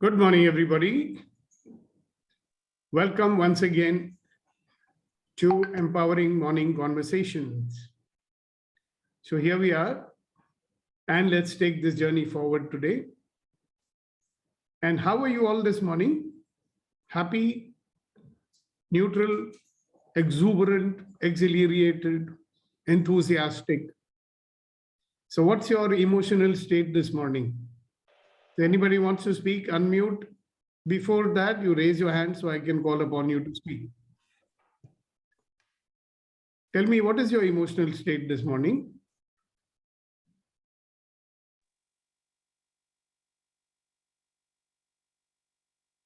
Good morning, everybody. Welcome once again to Empowering Morning Conversations. So here we are, and let's take this journey forward today. And how are you all this morning? Happy, neutral, exuberant, exhilarated, enthusiastic. So what's your emotional state this morning? If anybody wants to speak, unmute. Before that, you raise your hand so I can call upon you to speak. Tell me, what is your emotional state this morning?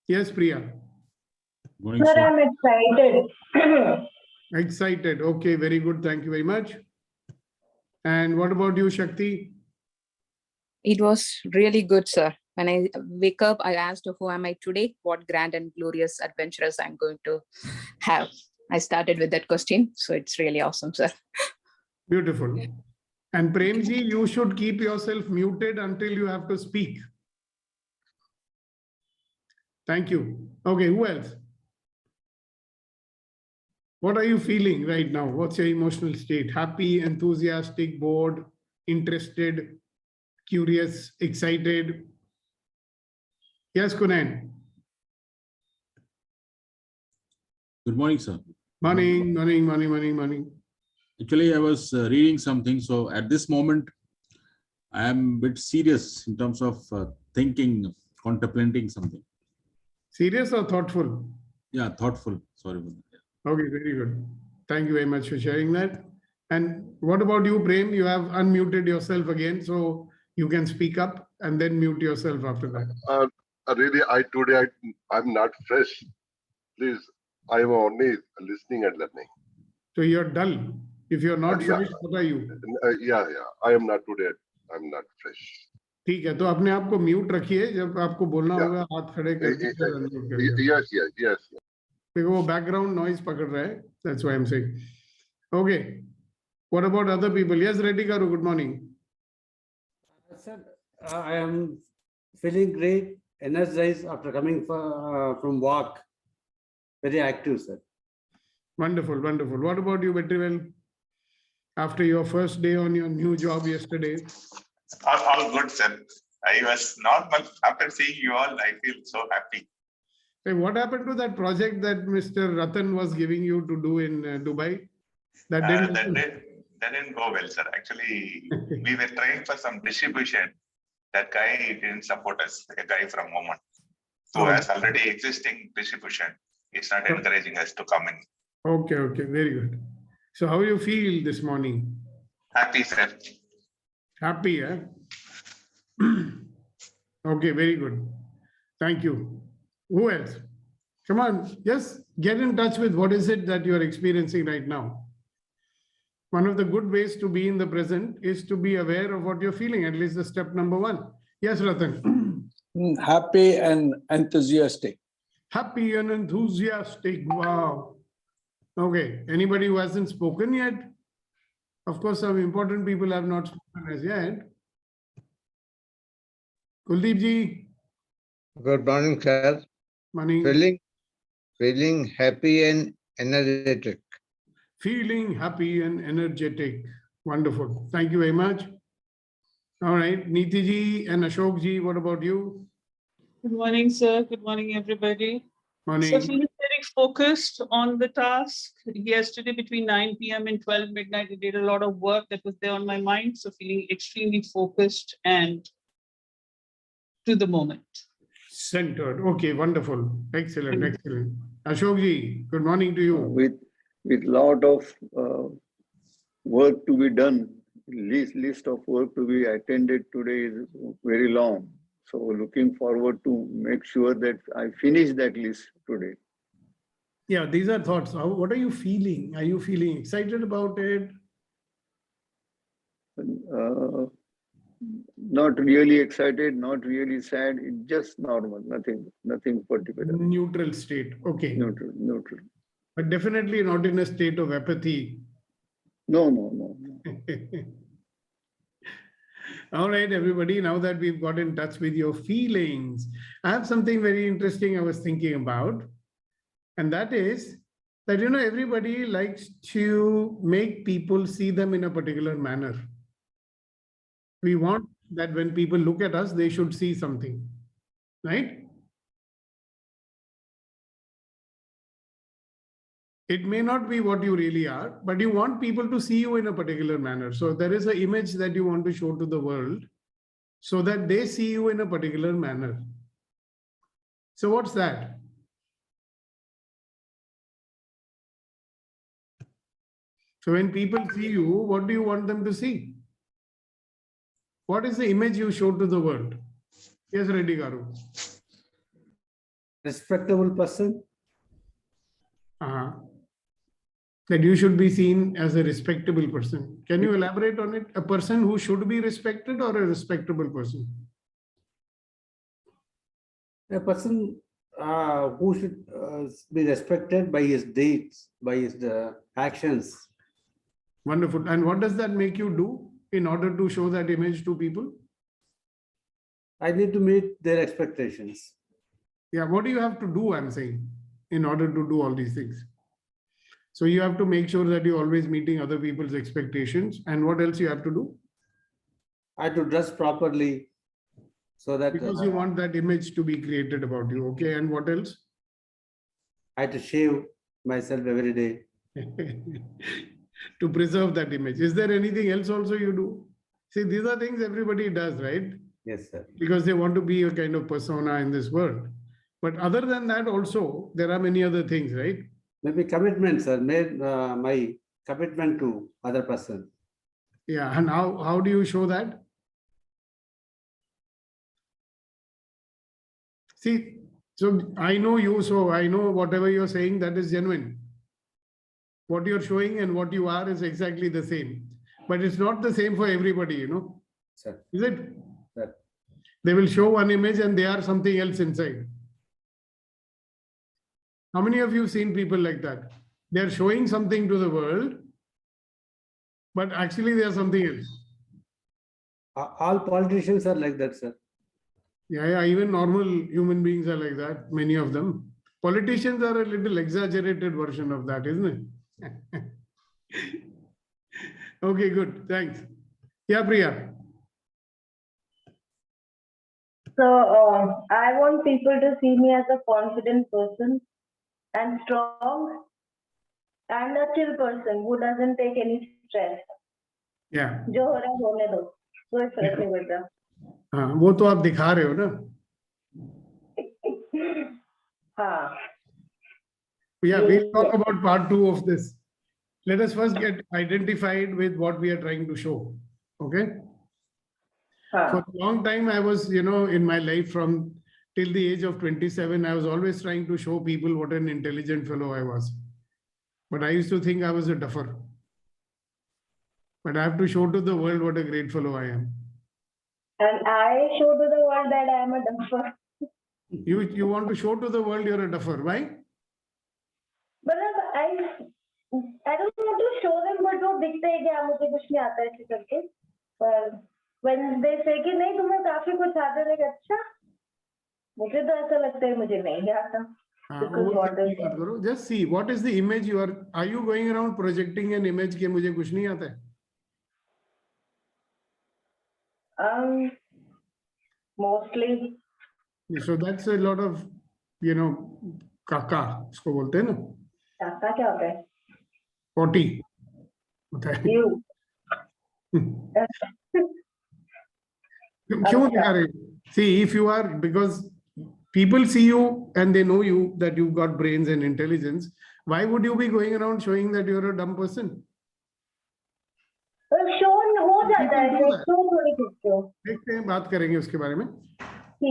Yes, Priya. Morning, Sir, sir. I'm excited. Excited. Okay, very good. Thank you very much. And what about you, Shakti? It was really good, sir. When I wake up, I asked, who am I today? What grand and glorious adventures I'm going to have? I started with that question. So it's really awesome, sir. Beautiful. And Premji, you should keep yourself muted until you have to speak. Thank you. Okay, who else? What are you feeling right now? What's your emotional state? Happy, enthusiastic, bored, interested, curious, excited? Yes, Kunan. Good morning, sir. Morning. Actually, I was reading something. So at this moment, I am a bit serious in terms of thinking, contemplating something. Serious or thoughtful? Yeah, thoughtful. Sorry about that. Okay, very good. Thank you very much for sharing that. And what about you, Prem? You have unmuted yourself again, so you can speak up and then mute yourself after that. Really, I'm not fresh. Please, I am only listening and learning. So you're dull. If you're not Yeah. fresh, what are you? Yeah. I am not today. I'm not fresh. ठीक है, तो अपने आप को mute रखिए. जब आपको बोलना Yeah. होगा हाथ खड़े करके फिर unmute करिए. Yes. देखो वो बैकग्राउंड नॉइज पकड़ रहा है. That's why I'm saying. Okay. What about other people? Yes, Reddy Garu, good morning. Sir, I am feeling great, energized after coming from walk. Very active, sir. Wonderful. What about you, Vetrivel? After your first day on your new job yesterday? All good, sir. I was normal. After seeing you all, I feel so happy. Hey, what happened to that project that Mr. Ratan was giving you to do in Dubai? That didn't go well, sir. Actually, we were trying for some distribution. That guy didn't support us, a guy from Oman. So as already existing distribution, he's not encouraging us to come in. Okay, very good. So how you feel this morning? Happy, sir. Happy, eh? Okay, very good. Thank you. Who else? Come on, just get in touch with what is it that you're experiencing right now. One of the good ways to be in the present is to be aware of what you're feeling, at least the step number one. Yes, Ratan. Happy and enthusiastic. Happy and enthusiastic. Wow. Okay. Anybody who hasn't spoken yet? Of course, some important people have not spoken as yet. Kuldeep ji. Good morning, sir. Morning. Feeling happy and energetic. Feeling happy and energetic. Wonderful. Thank you very much. All right. Neeti ji and Ashok ji, what about you? Good morning, sir. Good morning, everybody. Morning. So feeling very focused on the task. Yesterday between 9 p.m. and 12 midnight, I did a lot of work that was there on my mind. So feeling extremely focused and to the moment. Centered. Okay, wonderful. Excellent. Ashok ji, good morning to you. With lot of work to be done, list of work to be attended today is very long. So looking forward to make sure that I finish that list today. Yeah, these are thoughts. What are you feeling? Are you feeling excited about it? Not really excited, not really sad. It's just normal. Nothing particular. Neutral state. Okay. Neutral. But definitely not in a state of apathy. No. All right, everybody, now that we've got in touch with your feelings, I have something very interesting I was thinking about. And that is that, everybody likes to make people see them in a particular manner. We want that when people look at us, they should see something, right? It may not be what you really are, but you want people to see you in a particular manner. So there is an image that you want to show to the world so that they see you in a particular manner. So what's that? So when people see you, what do you want them to see? What is the image you show to the world? Yes, Reddy Garu. Respectable person. That you should be seen as a respectable person. Can you elaborate on it? A person who should be respected or a respectable person? A person who should be respected by his deeds, by his actions. Wonderful. And what does that make you do in order to show that image to people? I need to meet their expectations. Yeah, what do you have to do, I'm saying, in order to do all these things? So you have to make sure that you're always meeting other people's expectations. And what else you have to do? I have to dress properly so that... Because you want that image to be created about you. Okay, and what else? I have to shave myself every day. To preserve that image. Is there anything else also you do? See, these are things everybody does, right? Yes, sir. Because they want to be a kind of persona in this world. But other than that also, there are many other things, right? Maybe commitment, sir. Made my commitment to other person. Yeah, and how do you show that? See, so I know you, so I know whatever you're saying, that is genuine. What you're showing and what you are is exactly the same. But it's not the same for everybody, Sir. Is it? Sir. They will show one image and they are something else inside. How many of you have seen people like that? They're showing something to the world, but actually they are something else. All politicians are like that, sir. Yeah, even normal human beings are like that, many of them. Politicians are a little exaggerated version of that, isn't it? Okay, good. Thanks. Yeah, Priya. So I want people to see me as a confident person and strong and a chill person who doesn't take any stress. Yeah. जो हो रहा है होने दो, कोई फर्क नहीं पड़ता. हाँ, वो तो आप दिखा रहे हो ना. हाँ. Yeah, we'll talk about part 2 of this. Let us first get identified with what we are trying to show. Okay. For a long time, I was, in my life from till the age of 27, I was always trying to show people what an intelligent fellow I was. But I used to think I was a duffer. But I have to show to the world what a great fellow I am. And I show to the world that I am a duffer. You want to show to the world you're a duffer. Why? But I don't want to show them, but वो दिखते हैं कि मुझे कुछ नहीं आता ऐसे करके. But when they say कि नहीं तुम्हें काफी कुछ आता है, अच्छा मुझे तो ऐसा लगता है मुझे नहीं आता. Just see what is the image you are you going around projecting an image कि मुझे कुछ नहीं आता है? Mostly. So that's a lot of, काका उसको बोलते हैं ना. काका क्या होता है? 40 होता है. You. क्यों दिखा रहे? See, if you are, because people see you and they know you that you've got brains and intelligence, why would you be going around showing that you're a dumb person? Shown हो जाता है, show थोड़ी दिखते हो. देखते हैं, बात करेंगे उसके बारे में.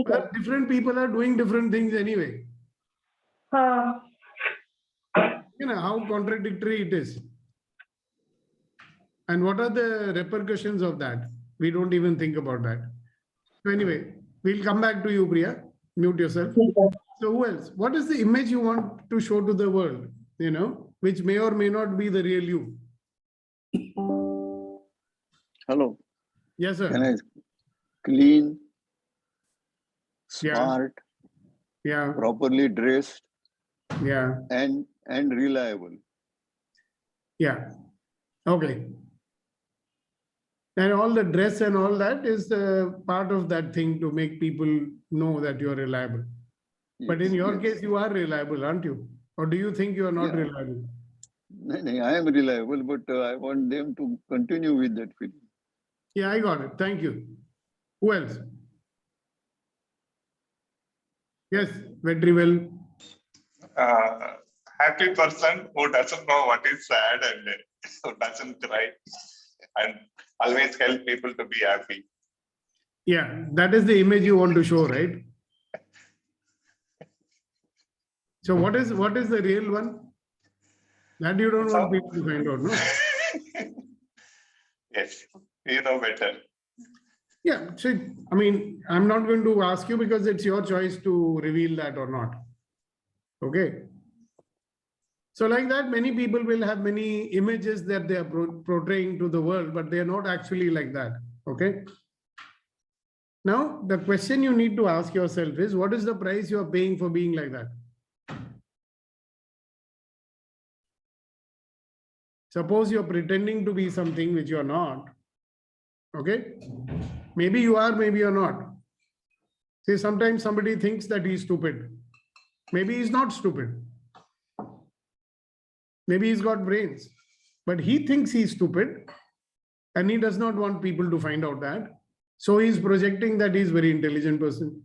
But different people are doing different things anyway. हाँ. How contradictory it is. And what are the repercussions of that? We don't even think about that. So anyway, we'll come back to you, Priya. Mute yourself. So who else? What is the image you want to show to the world, which may or may not be the real you? Hello. Yes, sir. clean, Yeah. smart, Yeah. properly dressed, Yeah. and reliable. Yeah. Okay. And all the dress and all that is part of that thing to make people know that you're reliable. But in Yes, your yes. case, you are reliable, aren't you? Or do you think you are not Yeah. reliable? No, no, I am reliable, but I want them to continue with that feeling. Yeah, I got it. Thank you. Who else? Yes, very well. Happy person who doesn't know what is sad and who doesn't cry and always help people to be happy. Yeah, that is the image you want to show, right? So what is the real one? That you don't want people to find out, no? Yes, you know better. Yeah, so I mean, I'm not going to ask you because it's your choice to reveal that or not. Okay. So like that, many people will have many images that they are portraying to the world, but they are not actually like that. Okay. Now, the question you need to ask yourself is, what is the price you are paying for being like that? Suppose you're pretending to be something which you're not. Okay. Maybe you are, maybe you're not. See, sometimes somebody thinks that he's stupid. Maybe he's not stupid. Maybe he's got brains, but he thinks he's stupid and he does not want people to find out that. So he's projecting that he's a very intelligent person.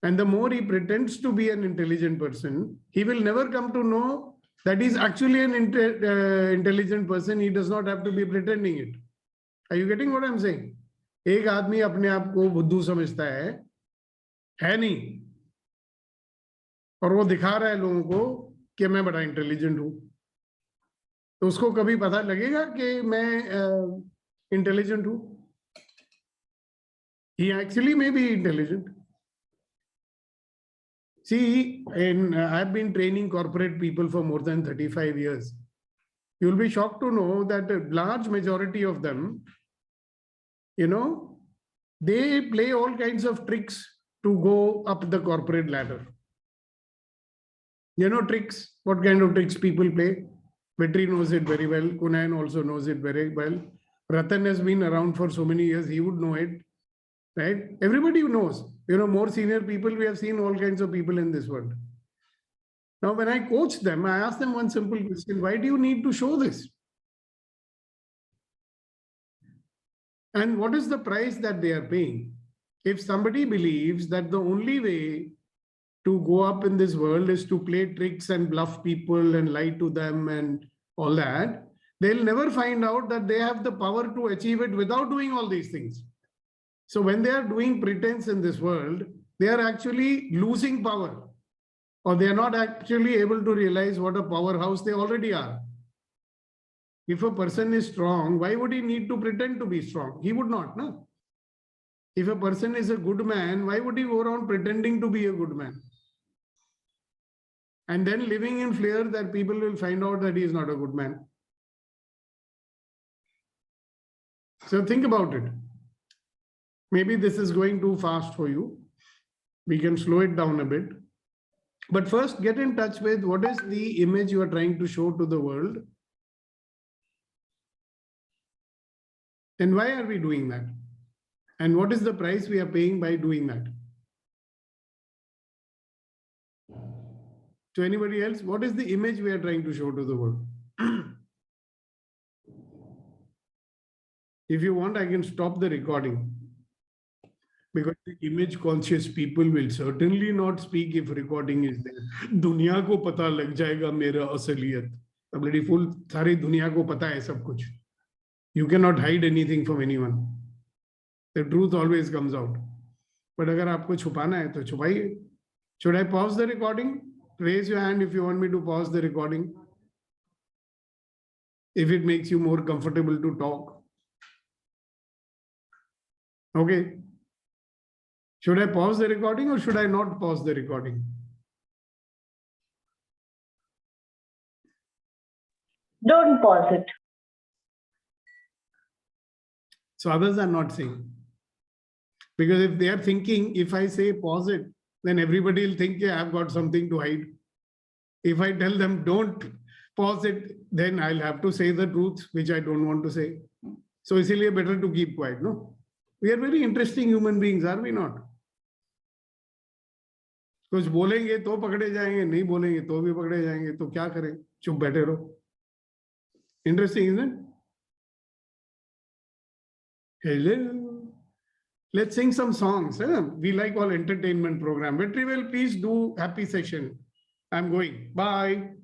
And the more he pretends to be an intelligent person, he will never come to know that he's actually an intelligent person. He does not have to be pretending it. Are you getting what I'm saying? एक आदमी अपने आप को बुद्धू समझता है नहीं, और वो दिखा रहा है लोगों को कि मैं बड़ा इंटेलिजेंट हूं, तो उसको कभी पता लगेगा कि मैं इंटेलिजेंट हूं? He actually may be intelligent. See, I've been training corporate people for more than 35 years. You'll be shocked to know that a large majority of them, they play all kinds of tricks to go up the corporate ladder. Tricks, what kind of tricks people play? Vetri knows it very well. Kunayan also knows it very well. Ratan has been around for so many years, he would know it, right? Everybody knows. More senior people, we have seen all kinds of people in this world. Now, when I coach them, I ask them one simple question: why do you need to show this? And what is the price that they are paying? If somebody believes that the only way to go up in this world is to play tricks and bluff people and lie to them and all that, they'll never find out that they have the power to achieve it without doing all these things. So when they are doing pretense in this world, they are actually losing power, or they are not actually able to realize what a powerhouse they already are. If a person is strong, why would he need to pretend to be strong? He would not, no? If a person is a good man, why would he go around pretending to be a good man? And then living in fear that people will find out that he is not a good man. So think about it. Maybe this is going too fast for you. We can slow it down a bit. But first, get in touch with what is the image you are trying to show to the world. And why are we doing that? And what is the price we are paying by doing that? To anybody else, what is the image we are trying to show to the world? If you want, I can stop the recording. Because the image conscious people will certainly not speak if recording is there. दुनिया को पता लग जाएगा मेरा असलियत. Bloody fool, सारी दुनिया को पता है सब कुछ. You cannot hide anything from anyone. The truth always comes out. But अगर आपको छुपाना है तो छुपाइए. Should I pause the recording? Raise your hand if you want me to pause the recording. If it makes you more comfortable to talk. Okay. Should I pause the recording or should I not pause the recording? Don't pause it. So others are not saying. Because if they are thinking, if I say pause it, then everybody will think, yeah, I've got something to hide. If I tell them don't pause it, then I'll have to say the truth, which I don't want to say. So it's better to keep quiet, no? We are very interesting human beings, are we not? कुछ बोलेंगे तो पकड़े जाएंगे, नहीं बोलेंगे तो भी पकड़े जाएंगे, तो क्या करें? चुप बैठे रहो. Interesting, isn't it? Hello. Let's sing some songs. We like all entertainment program. Vetrivel, please do happy session. I'm going. Bye.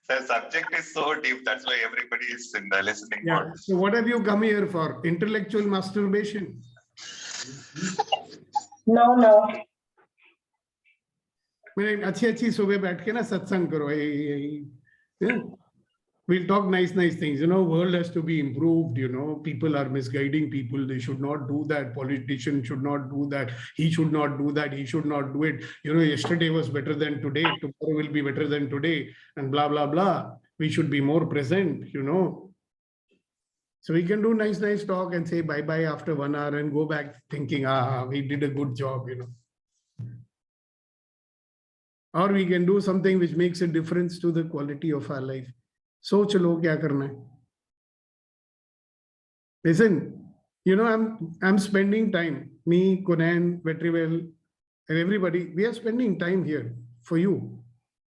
The subject is so deep. That's why everybody is in the listening Yeah. mode. So what have you come here for? Intellectual masturbation? No. अच्छी सुबह बैठ के ना सत्संग करो. We'll talk nice things. World has to be improved. People are misguiding people. They should not do that. Politicians should not do that. He should not do that. He should not do it. Yesterday was better than today. Tomorrow will be better than today. And blah, blah, blah. We should be more present, So we can do nice talk and say bye-bye after 1 hour and go back thinking, we did a good job, Or we can do something which makes a difference to the quality of our life. सोच लो क्या करना है. Listen, I'm spending time, me, Conan, Vetrivel, and everybody, we are spending time here for you.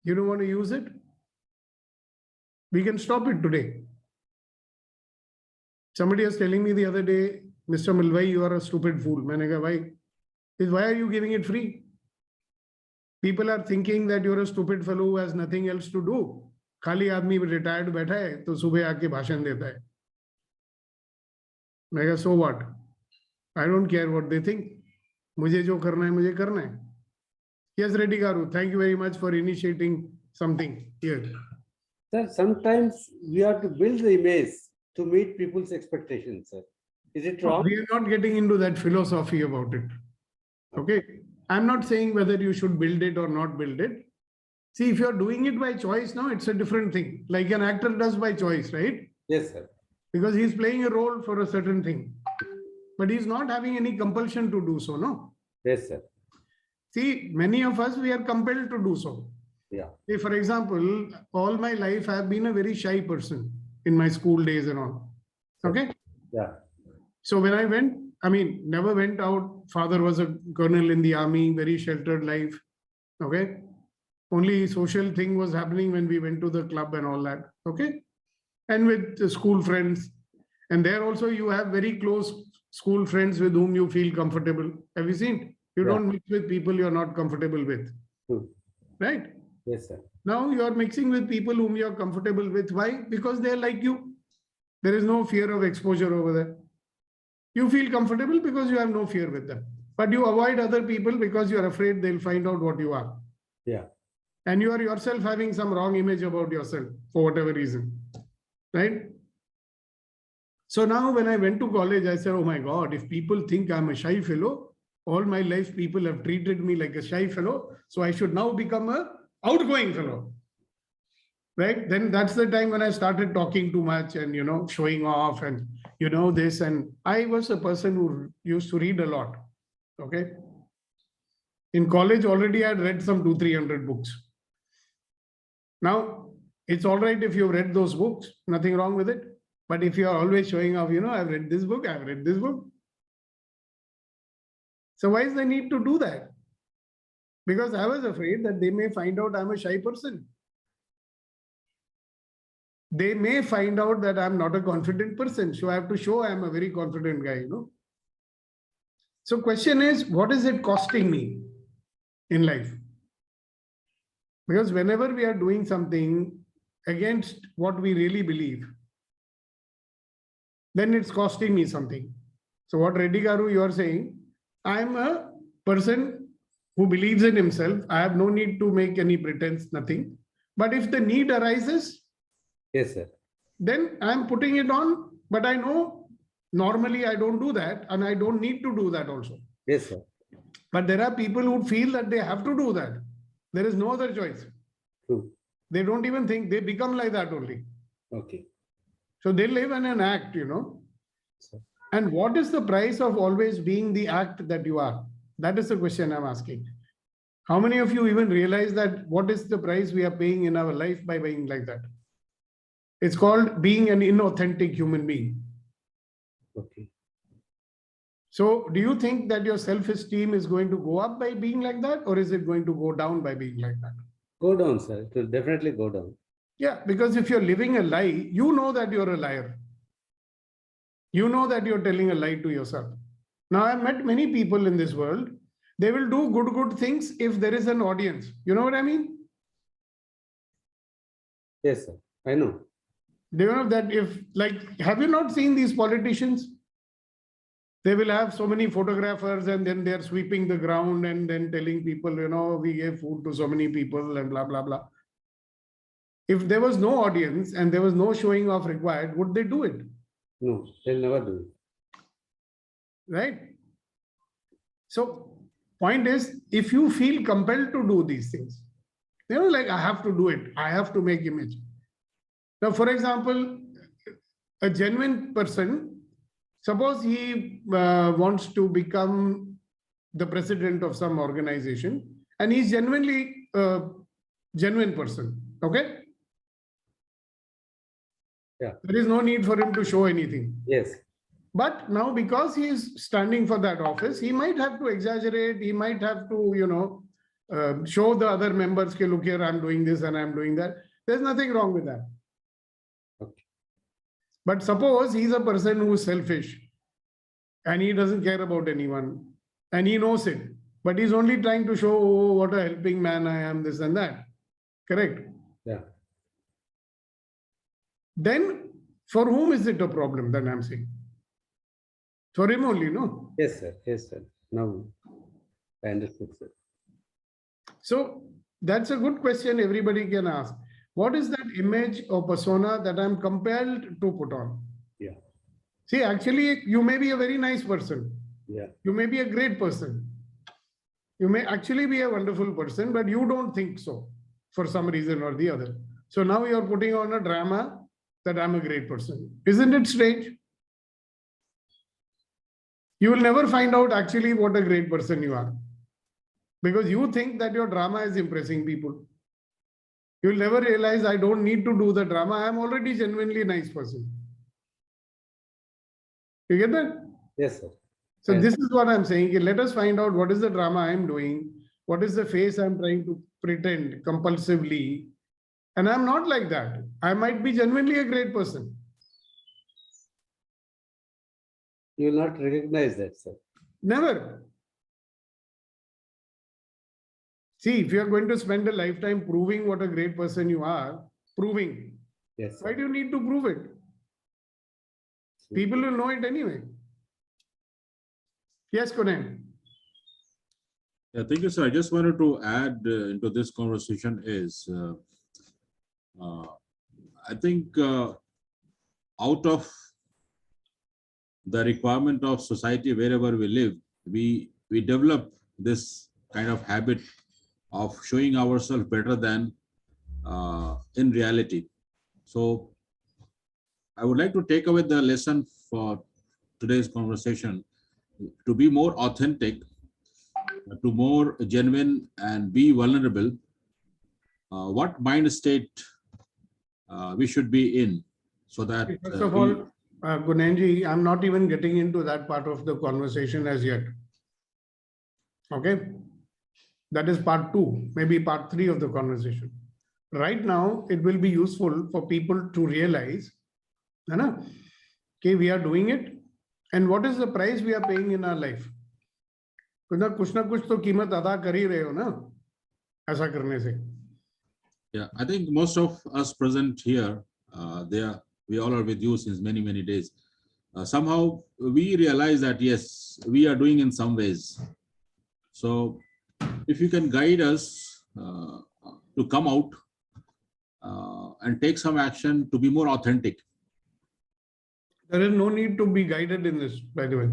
You don't want to use it? We can stop it today. Somebody was telling me the other day, Mr. Milvai, you are a stupid fool. मैंने कहा, why are you giving it free? People are thinking that you're a stupid fellow who has nothing else to do. खाली आदमी retired बैठा है तो सुबह आके भाषण देता है. मैं कहा, so what? I don't care what they think. मुझे जो करना है मुझे करना है. Yes, Reddy Garu, thank you very much for initiating something here. Sir, sometimes we have to build the image to meet people's expectations, sir. Is it wrong? We are not getting into that philosophy about it. Okay. I'm not saying whether you should build it or not build it. See, if you're doing it by choice now, it's a different thing. Like an actor does by choice, right? Yes, sir. Because he's playing a role for a certain thing. But he's not having any compulsion to do so, no? Yes, sir. See, many of us, we are compelled to do so. Yeah. See, for example, all my life, I've been a very shy person in my school days and all. Okay? Yeah. So when I went, never went out. Father was a colonel in the army, very sheltered life. Okay? Only social thing was happening when we went to the club and all that. Okay? And with the school friends. And there also you have very close school friends with whom you feel comfortable. Have you seen? You don't mix with people you're not comfortable with. Right? Yes, sir. Now you're mixing with people whom you're comfortable with. Why? Because they're like you. There is no fear of exposure over there. You feel comfortable because you have no fear with them. But you avoid other people because you're afraid they'll find out what you are. Yeah. And you are yourself having some wrong image about yourself for whatever reason. Right? So now when I went to college, I said, oh my God, if people think I'm a shy fellow, all my life people have treated me like a shy fellow. So I should now become an outgoing fellow. Right? Then that's the time when I started talking too much and, showing off and, this. And I was a person who used to read a lot. Okay. In college already I had read some 200-300 books. Now, it's all right if you've read those books, nothing wrong with it. But if you are always showing off, I've read this book, I've read this book. So why is the need to do that? Because I was afraid that they may find out I'm a shy person. They may find out that I'm not a confident person. So I have to show I'm a very confident guy, So question is, what is it costing me in life? Because whenever we are doing something against what we really believe, then it's costing me something. So what Reddy Garu, you are saying, I'm a person who believes in himself. I have no need to make any pretense, nothing. But if the need arises, yes, sir, then I'm putting it on, but I know normally I don't do that and I don't need to do that also. Yes, sir. But there are people who feel that they have to do that. There is no other choice. True. They don't even think, they become like that only. Okay. So they live in an act, Sir. And what is the price of always being the act that you are? That is the question I'm asking. How many of you even realize that what is the price we are paying in our life by being like that? It's called being an inauthentic human being. Okay. So do you think that your self-esteem is going to go up by being like that, or is it going to go down by being like that? Go down, sir. It will definitely go down. Yeah, because if you're living a lie, you know that you're a liar. You know that you're telling a lie to yourself. Now, I've met many people in this world. They will do good things if there is an audience. You know what I mean? Yes, sir. I know. Do you know that if, like, have you not seen these politicians? They will have so many photographers and then they're sweeping the ground and then telling people, you know, we gave food to so many people and blah, blah, blah. If there was no audience and there was no showing off required, would they do it? No, they'll never do it. Right? So point is, if you feel compelled to do these things, you know, like I have to do it, I have to make image. Now, for example, a genuine person, suppose he wants to become the president of some organization and he's genuinely a genuine person, okay? Yeah. There is no need for him to show anything. Yes. But now because he is standing for that office, he might have to exaggerate, he might have to, you know, show the other members, okay, look here, I'm doing this and I'm doing that. There's nothing wrong with that. Okay. But suppose he's a person who is selfish and he doesn't care about anyone and he knows it, but he's only trying to show, oh, what a helping man I am, this and that. Correct? Yeah. Then for whom is it a problem that I'm saying? For him only, no? Yes, sir. Yes, sir. Now I understood, sir. So that's a good question everybody can ask. What is that image or persona that I'm compelled to put on? Yeah. See, actually, you may be a very nice person. Yeah. You may be a great person. You may actually be a wonderful person, but you don't think so for some reason or the other. So now you're putting on a drama that I'm a great person. Isn't it strange? You will never find out actually what a great person you are, because you think that your drama is impressing people. You will never realize I don't need to do the drama. I am already genuinely a nice person. You get that? Yes, sir. So Yes. this is what I'm saying. Let us find out what is the drama I'm doing. What is the face I'm trying to pretend compulsively. And I'm not like that. I might be genuinely a great person. You will not recognize that, sir. Never. See, if you are going to spend a lifetime proving what a great person you are, proving, Yes, why sir. do you need to prove it? People will know it anyway. Yes, Kunal. Yeah, thank you, sir. I just wanted to add into this conversation is, I think out of the requirement of society wherever we live, we develop this kind of habit of showing ourselves better than in reality. So I would like to take away the lesson for today's conversation to be more authentic, to more genuine and be vulnerable. What mind state we should be in, so that First of all, Gunenji, I'm not even getting into that part of the conversation as yet. Okay. That is part 2, maybe part 3 of the conversation. Right now, it will be useful for people to realize, okay, we are doing it. And what is the price we are paying in our life? कुछ ना कुछ तो कीमत अदा कर ही रहे हो ना ऐसा करने से. Yeah, I think most of us present here, we all are with you since many days. Somehow we realize that yes, we are doing in some ways. So if you can guide us to come out and take some action to be more authentic. There is no need to be guided in this, by the way.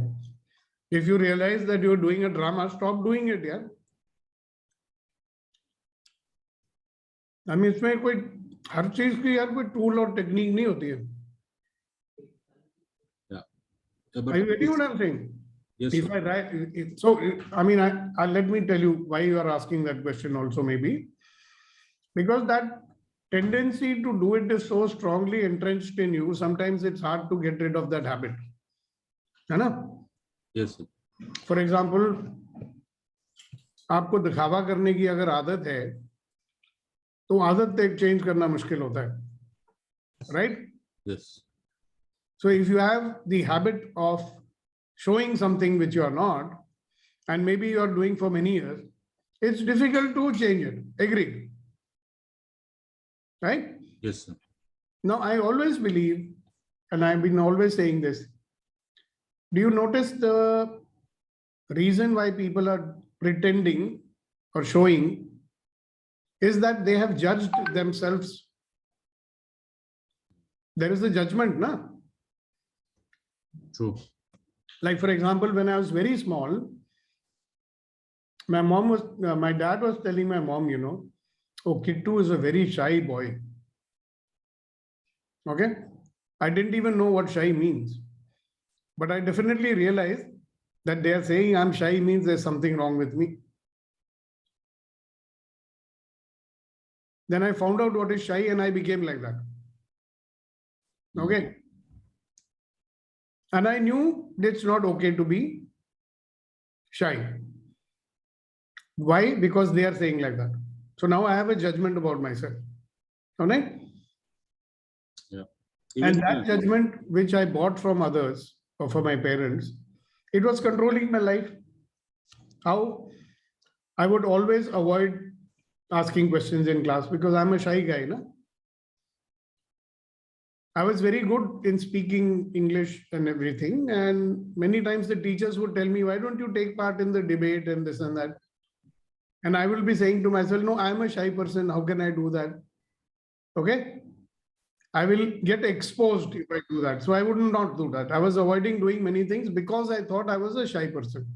If you realize that you're doing a drama, stop doing it, yeah. I mean, इसमें कोई हर चीज की यार कोई tool और technique नहीं होती है. Yeah. but Are you getting please- what I'm saying? Yes, If sir. I write, so I mean, let me tell you why you are asking that question also maybe. Because that tendency to do it is so strongly entrenched in you, sometimes it's hard to get rid of that habit. है ना? Yes, sir. For example, आपको दिखावा करने की अगर आदत है, तो आदत चेंज करना मुश्किल होता है. Right? Yes. So if you have the habit of showing something which you are not, and maybe you are doing for many years, it's difficult to change it. Agreed. Right? Yes, sir. Now, I always believe, and I've been always saying this, do you notice the reason why people are pretending or showing is that they have judged themselves? There is a judgment, na? True. Like, for example, when I was very small, my dad was telling my mom, you know, oh, Kittu is a very shy boy. Okay. I didn't even know what shy means. But I definitely realized that they are saying I'm shy means there's something wrong with me. Then I found out what is shy and I became like that. Okay. And I knew it's not okay to be shy. Why? Because they are saying like that. So now I have a judgment about myself. Okay? Yeah. And Even, that judgment, which I bought from others or from my parents, it was controlling my life. How? I would always avoid asking questions in class because I'm a shy guy. Na? I was very good in speaking English and everything. And many times the teachers would tell me, why don't you take part in the debate and this and that? And I will be saying to myself, no, I'm a shy person. How can I do that? Okay. I will get exposed if I do that. So I would not do that. I was avoiding doing many things because I thought I was a shy person.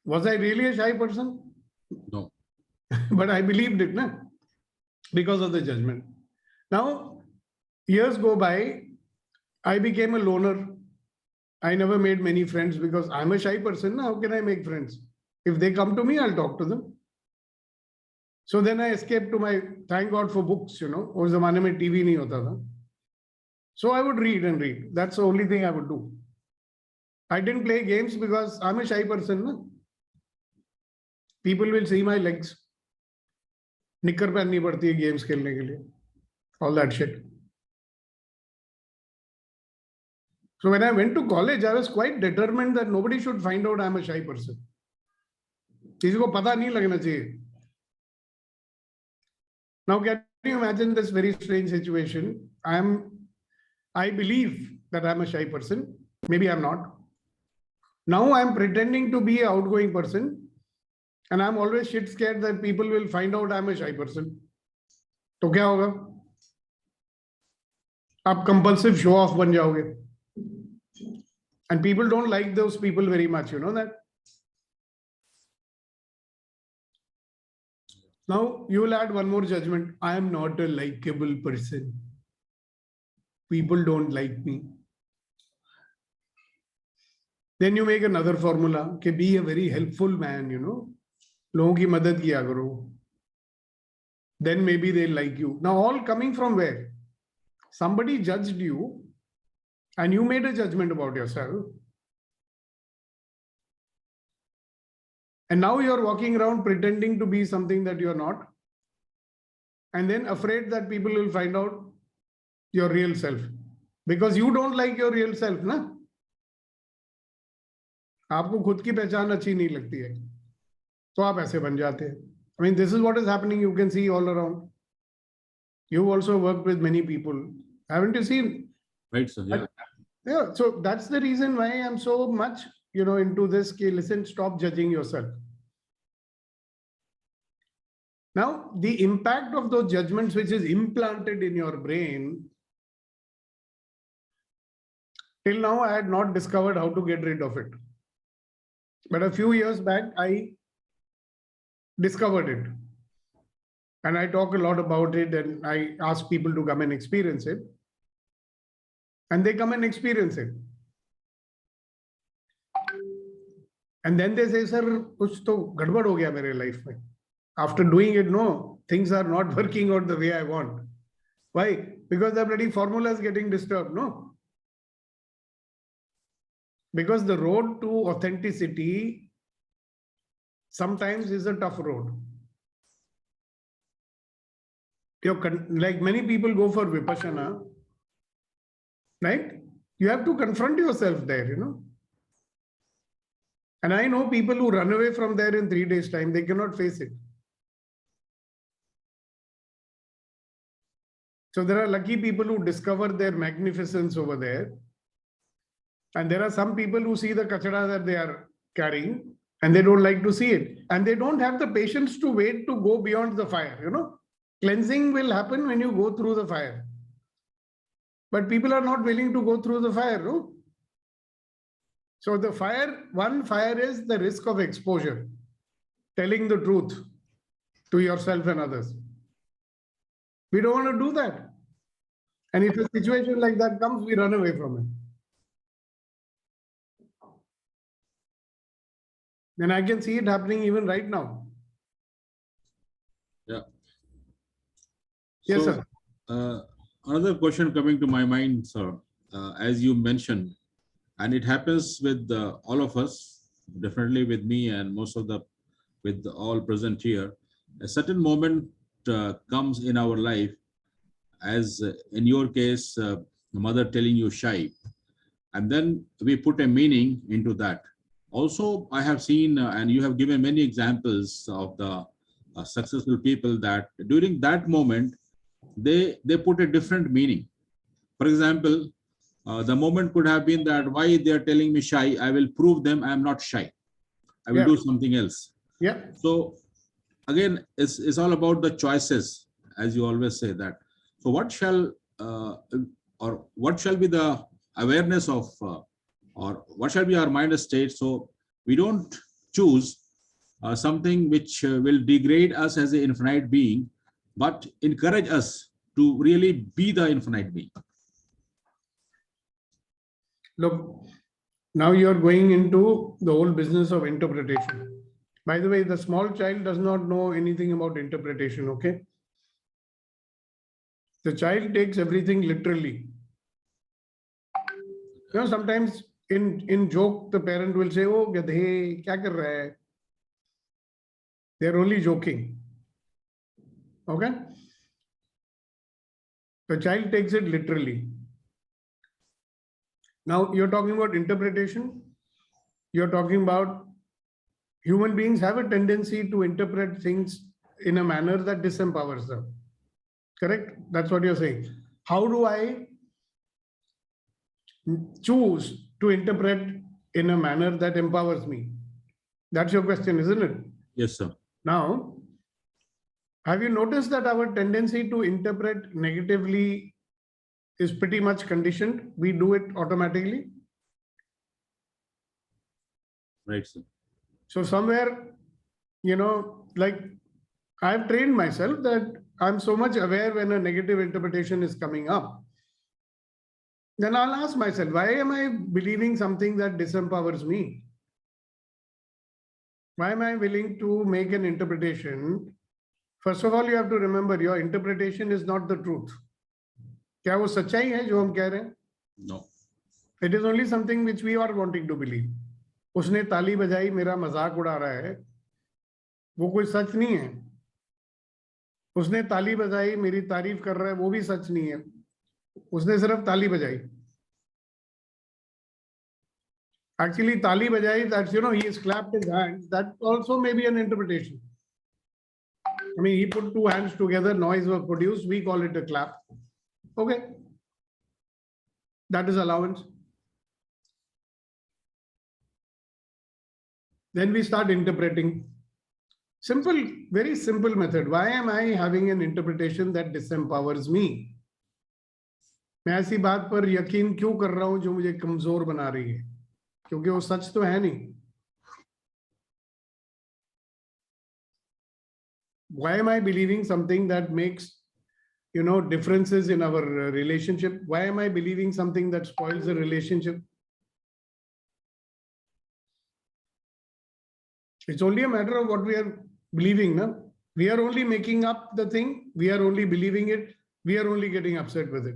Was I really a shy person? no. But I believed it, na? Because of the judgment. Now, years go by, I became a loner. I never made many friends because I'm a shy person. How can I make friends? If they come to me, I'll talk to them. So then I escaped to my, thank God for books, you know. Us zamane mein TV nahi hota tha. So I would read and read. That's the only thing I would do. I didn't play games because I'm a shy person. Na? People will see my legs. Knicker पहननी पड़ती है games खेलने के लिए. All that shit. So when I went to college, I was quite determined that nobody should find out I'm a shy person. किसी को पता नहीं लगना चाहिए. Now, can you imagine this very strange situation? I believe that I'm a shy person. Maybe I'm not. Now I'm pretending to be an outgoing person. And I'm always shit scared that people will find out I'm a shy person. तो क्या होगा? आप compulsive show off बन जाओगे. And people don't like those people very much, you know that? Now you will add one more judgment. I am not a likable person. People don't like me. Then you make another formula. Okay, be a very helpful man, you know. लोगों की मदद किया करो. Then maybe they'll like you. Now all coming from where? Somebody judged you and you made a judgment about yourself. And now you're walking around pretending to be something that you're not. And then afraid that people will find out your real self. Because you don't like your real self, na? आपको खुद की पहचान अच्छी नहीं लगती है. तो आप ऐसे बन जाते हैं. I mean, this is what is happening. You can see all around. You also worked with many people. Haven't you seen? Right, sir. Yeah. Yeah. So that's the reason why I'm so much, you know, into this. Listen, stop judging yourself. Now, the impact of those judgments which is implanted in your brain, till now I had not discovered how to get rid of it. But a few years back, I discovered it. And I talk a lot about it and I ask people to come and experience it. and they come and experience it. And then they say, sir, kuch to gadbad ho gaya mere life mein. After doing it, no, things are not working out the way I want. Why? Because the bloody formula is getting disturbed, no? Because the road to authenticity sometimes is a tough road. Like many people go for Vipassana, right? You have to confront yourself there, you know. And I know people who run away from there in 3 days' time, they cannot face it. So there are lucky people who discover their magnificence over there. And there are some people who see the kachara that they are carrying and they don't like to see it. And they don't have the patience to wait to go beyond the fire, you know. Cleansing will happen when you go through the fire. But people are not willing to go through the fire, no? So the fire, one fire is the risk of exposure, telling the truth to yourself and others. We don't want to do that. And if a situation like that comes, we run away from it. Then I can see it happening even right now. Yeah. Yes, So, sir. Another question coming to my mind, sir, as you mentioned, and it happens with all of us, definitely with me and most of with all present here. A certain moment comes in our life, as in your case, the mother telling you shy, and then we put a meaning into that. Also, I have seen, and you have given many examples of the successful people that during that moment, they put a different meaning. For example, the moment could have been that why they are telling me shy, I will prove them I am not shy. I will do something else. Yeah. So again, it's all about the choices, as you always say that. So what shall be the awareness of, or what shall be our mind state, so we don't choose something which will degrade us as an infinite being, but encourage us to really be the infinite being. Look, now you're going into the whole business of interpretation. By the way, the small child does not know anything about interpretation, okay? The child takes everything literally. You know, sometimes in joke, the parent will say, oh, gadhe, kya kar raha hai? They're only joking. Okay? The child takes it literally. Now, you're talking about interpretation. You're talking about human beings have a tendency to interpret things in a manner that disempowers them. Correct? That's what you're saying. How do I choose to interpret in a manner that empowers me? That's your question, isn't it? Yes, sir. Now, have you noticed that our tendency to interpret negatively is pretty much conditioned? We do it automatically. Right, sir. So somewhere, you know, like I've trained myself that I'm so much aware when a negative interpretation is coming up. Then I'll ask myself, why am I believing something that disempowers me? Why am I willing to make an interpretation? First of all, you have to remember your interpretation is not the truth. क्या वो सच्चाई है जो हम कह रहे हैं? No. It is only something which we are wanting to believe. उसने ताली बजाई मेरा मजाक उड़ा रहा है, वो कोई सच नहीं है. उसने ताली बजाई मेरी तारीफ कर रहा है, वो भी सच नहीं है. उसने सिर्फ ताली बजाई. Actually, ताली बजाई, that's, you know, he has clapped his hands. That also may be an interpretation. I mean, he put two hands together, noise was produced, we call it a clap. Okay. That is allowance. Then we start interpreting. Simple, very simple method. Why am I having an interpretation that disempowers me? मैं ऐसी बात पर यकीन क्यों कर रहा हूं जो मुझे कमजोर बना रही है? क्योंकि वो सच तो है नहीं. Why am I believing something that makes differences in our relationship. Why am I believing something that spoils the relationship? It's only a matter of what we are believing. No? We are only making up the thing. We are only believing it. We are only getting upset with it.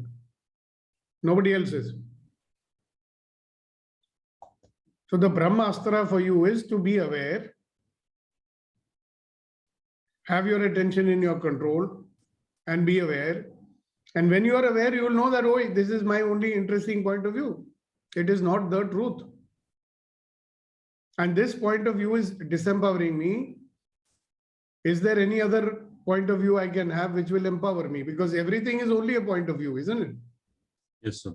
Nobody else is. So the Brahmastra for you is to be aware, have your attention in your control and be aware. And when you are aware, you will know that, oh, this is my only interesting point of view. It is not the truth. And this point of view is disempowering me. Is there any other point of view I can have which will empower me? Because everything is only a point of view, isn't it? Yes, sir.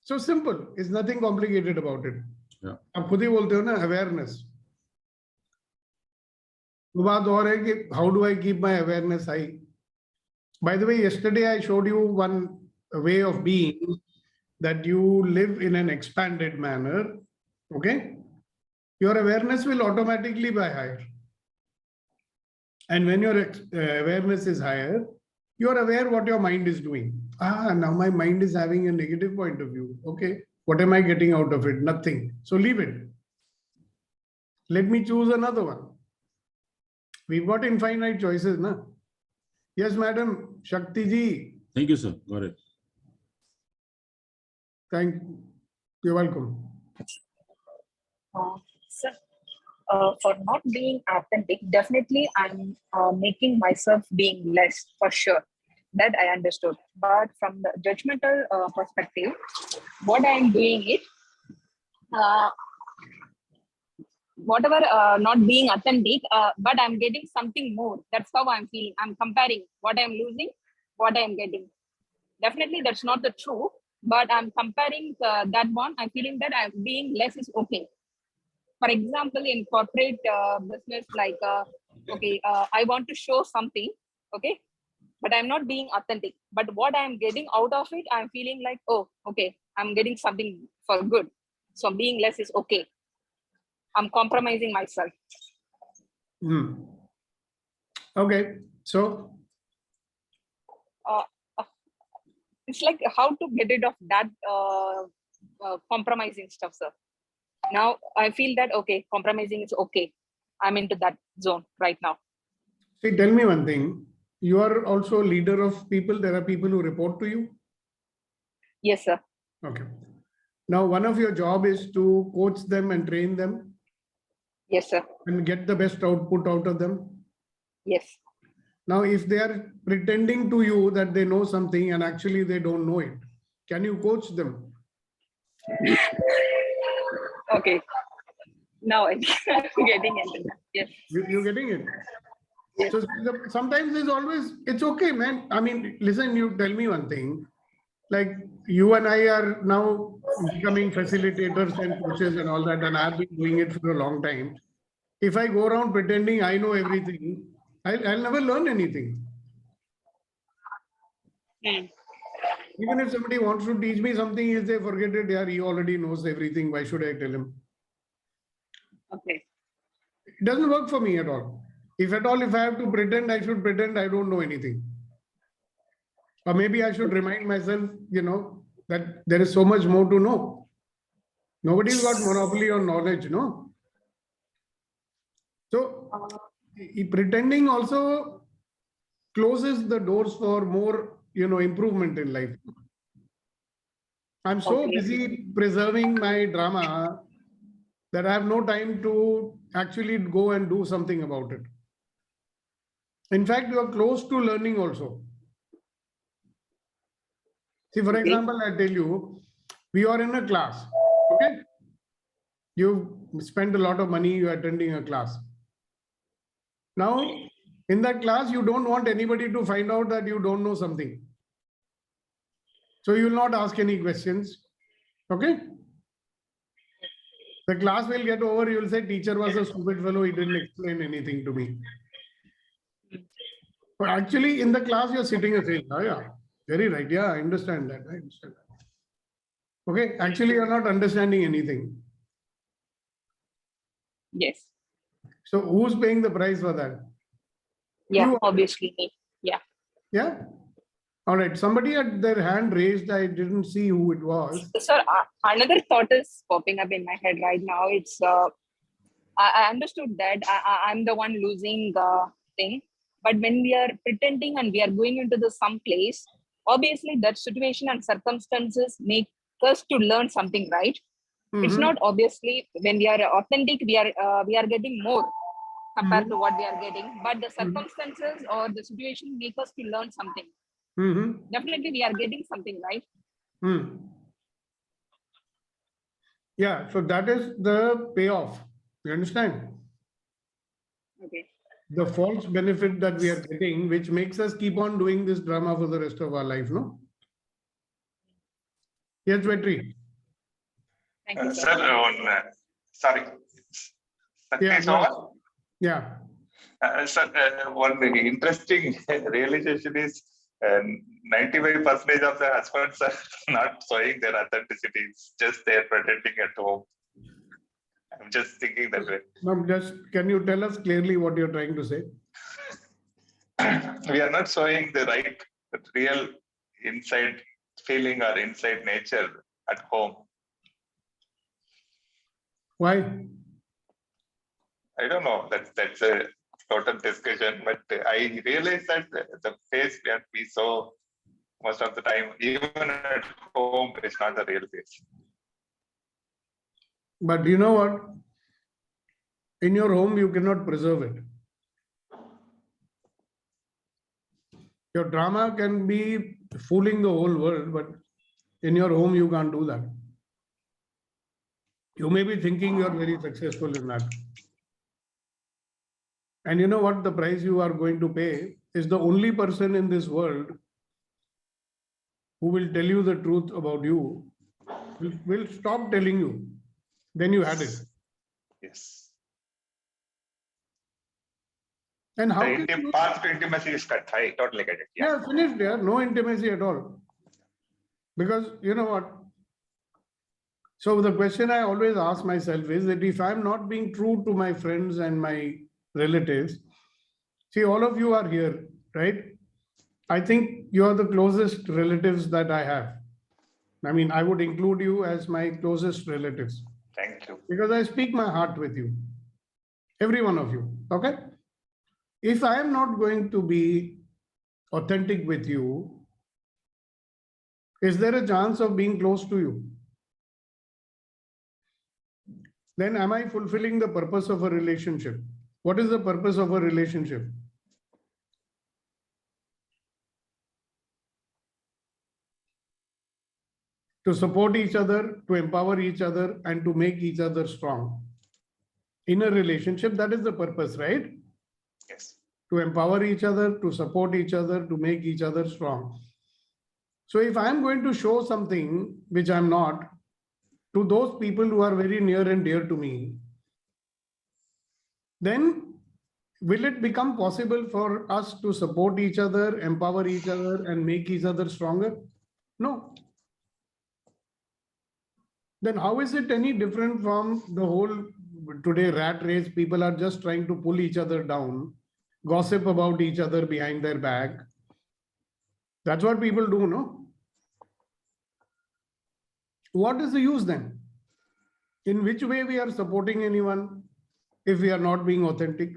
So simple. It's nothing complicated about it. Yeah. आप खुद ही बोलते हो ना, awareness. तो बात और है कि how do I keep my awareness high? By the way, yesterday I showed you one way of being, that you live in an expanded manner. Okay, your awareness will automatically be higher. And when your awareness is higher, you are aware what your mind is doing. Now my mind is having a negative point of view. Okay, what am I getting out of it? Nothing. So leave it. Let me choose another one. We've got infinite choices, na? Yes, madam. Shakti ji. Thank you, sir. Got it. Thank you. You're welcome. Sir, for not being authentic, definitely I'm making myself being less, for sure. That I understood. But from the judgmental perspective, what I am doing is, whatever not being authentic, but I'm getting something more. That's how I'm feeling. I'm comparing what I'm losing, what I'm getting. Definitely that's not the truth, but I'm comparing that one. I'm feeling that I'm being less is okay. For example, in corporate business, like, I want to show something, okay, but I'm not being authentic. But what I'm getting out of it, I'm feeling like, oh, okay, I'm getting something for good. So being less is okay. I'm compromising myself. Okay, so it's like how to get rid of that compromising stuff, sir. Now I feel that, okay, compromising is okay. I'm into that zone right now. see, tell me one thing. You are also a leader of people. There are people who report to you. Yes, sir. Okay. Now, one of your job is to coach them and train them. Yes, sir. And get the best output out of them. Yes. Now, if they are pretending to you that they know something and actually they don't know it, can you coach them? Okay. Now I'm getting into that. Yes. You're getting it? Yes. So sometimes there's always, it's okay, man. I mean, listen, you tell me one thing. Like you and I are now becoming facilitators and coaches and all that, and I've been doing it for a long time. If I go around pretending I know everything, I'll never learn anything. Even if somebody wants to teach me something, if they forget it, yeah, he already knows everything. Why should I tell him? Okay. It doesn't work for me at all. If at all, if I have to pretend, I should pretend I don't know anything. Or maybe I should remind myself, that there is so much more to know. Nobody's got monopoly on knowledge, no? So pretending also closes the doors for more, improvement in life. I'm so busy preserving my drama that I have no time to actually go and do something about it. In fact, you are close to learning also. See, for example, I tell you, we are in a class, okay? You spend a lot of money, you are attending a class. Now, in that class, you don't want anybody to find out that you don't know something. So you will not ask any questions, okay? The class will get over, you will say, teacher was a stupid fellow, he didn't explain anything to me. But actually, in the class, you're sitting and saying, oh, yeah, very right, yeah, I understand that, I understand that. Okay, actually, you're not understanding anything. Yes. So who's paying the price for that? Yeah, You are. obviously me. Yeah. Yeah. All right. Somebody had their hand raised. I didn't see who it was. Sir, another thought is popping up in my head right now. It's I understood that I'm the one losing thing, but when we are pretending and we are going into the some place, obviously that situation and circumstances make us to learn something, right? It's not obviously when we are authentic, we are getting more compared to what we are getting, but the circumstances or the situation make us to learn something. Definitely we are getting something, right? Yeah, so that is the payoff. You understand? Okay. The false benefit that we are getting, which makes us keep on doing this drama for the rest of our life, no? Yes, Vetri. Thank you, Sir, sorry. Yeah, Is over? yeah. Sir, one interesting realization is 95% of the husbands are not showing their authenticity. It's just they're pretending at home. I'm just thinking that way. Now, can you tell us clearly what you're trying to say? We are not showing the right, real inside feeling or inside nature at home. Why? I don't know. That's a total discussion, but I realize that the face that we saw most of the time, even at home, is not the real face. But you know what? In your home, you cannot preserve it. Your drama can be fooling the whole world, but in your home, you can't do that. You may be thinking you're very successful in that. And you know what? The price you are going to pay is the only person in this world who will tell you the truth about you, will stop telling you. Then you had it. Yes. And how The path to intimacy is cut. I totally get it. Yeah, finished there. No intimacy at all. Because you know what? So the question I always ask myself is that if I'm not being true to my friends and my relatives, see, all of you are here, right? I think you are the closest relatives that I have. I mean, I would include you as my closest relatives. Thank you. Because I speak my heart with you. Every one of you. Okay? If I am not going to be authentic with you, is there a chance of being close to you? Then am I fulfilling the purpose of a relationship? What is the purpose of a relationship? To support each other, to empower each other, and to make each other strong. In a relationship, that is the purpose, right? Yes. To empower each other, to support each other, to make each other strong. So if I'm going to show something which I'm not, to those people who are very near and dear to me, then will it become possible for us to support each other, empower each other, and make each other stronger? No. Then how is it any different from the whole today rat race? People are just trying to pull each other down, gossip about each other behind their back. That's what people do, no? What is the use then? In which way we are supporting anyone if we are not being authentic?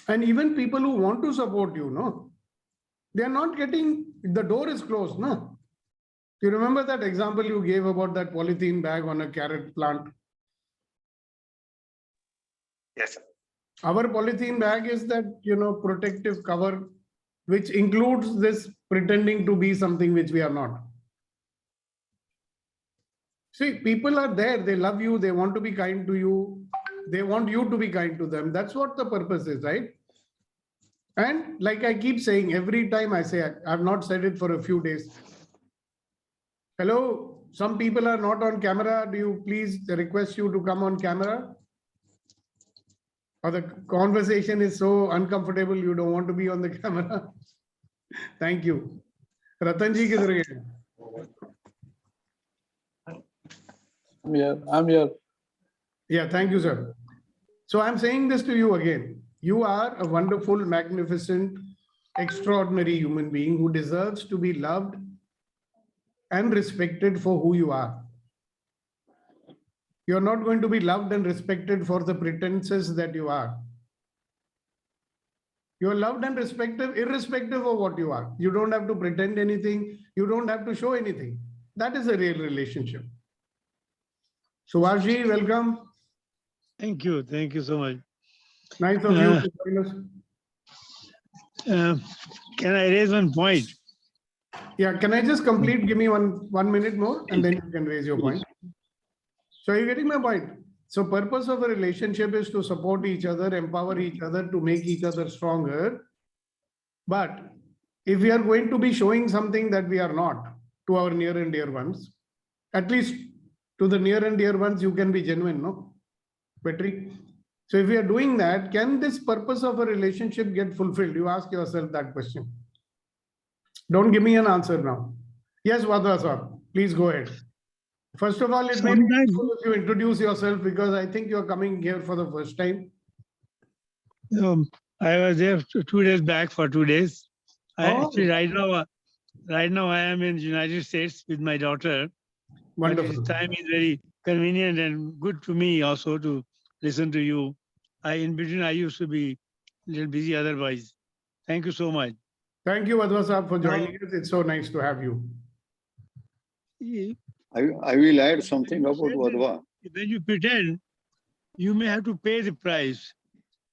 And even people who want to support you, no? They are not getting, the door is closed, no? You remember that example you gave about that polythene bag on a carrot plant? Yes, sir. Our polythene bag is that, protective cover, which includes this pretending to be something which we are not. See, people are there. They love you. They want to be kind to you. They want you to be kind to them. That's what the purpose is, right? And like I keep saying, every time I say, I've not said it for a few days. Hello, some people are not on camera. Do you please request you to come on camera? Or the conversation is so uncomfortable, you don't want to be on the camera. Thank you. Ratanji, kidhar gaye? I'm here. Yeah, thank you, sir. So I'm saying this to you again. You are a wonderful, magnificent, extraordinary human being who deserves to be loved and respected for who you are. You're not going to be loved and respected for the pretenses that you are. You're loved and respected irrespective of what you are. You don't have to pretend anything. You don't have to show anything. That is a real relationship. Subhashji, welcome. Thank you. Thank you so much. Nice of you to join us. Can I raise one point? Yeah, can I just complete? Give me one minute more and then you can raise your point. So are you getting my point? So purpose of a relationship is to support each other, empower each other, to make each other stronger. But if we are going to be showing something that we are not to our near and dear ones, at least to the near and dear ones, you can be genuine, no? Petri? So if we are doing that, can this purpose of a relationship get fulfilled? You ask yourself that question. Don't give me an answer now. Yes, Vadra sir, please go ahead. First of all, it may be useful if you introduce yourself because I think you're coming here for the first time. I was there 2 days back for 2 days. Actually, right now I am in the United States with my daughter. Wonderful. But this time is very convenient and good to me also to listen to you. In between, I used to be a little busy otherwise. Thank you so much. Thank you, Vadra sir, for joining us. It's so nice to have you. I will add something about Vadva. When you pretend, you may have to pay the price.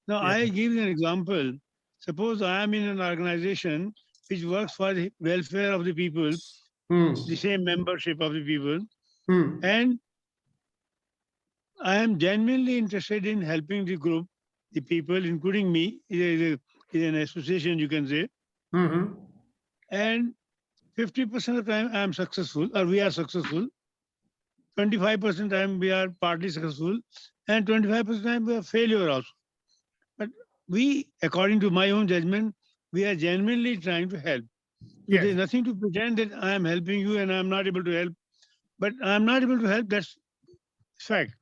Now, I give you an example. Suppose I am in an organization which works for the welfare of the people, the same membership of the people, and I am genuinely interested in helping the group, the people, including me, is an association, you can say. And 50% of the time I am successful, or we are successful. 25% of the time we are partly successful, and 25% of the time we are failure also. But we, according to my own judgment, we are genuinely trying to help. There is nothing to pretend that I am helping you and I am not able to help. But I am not able to help, that's fact.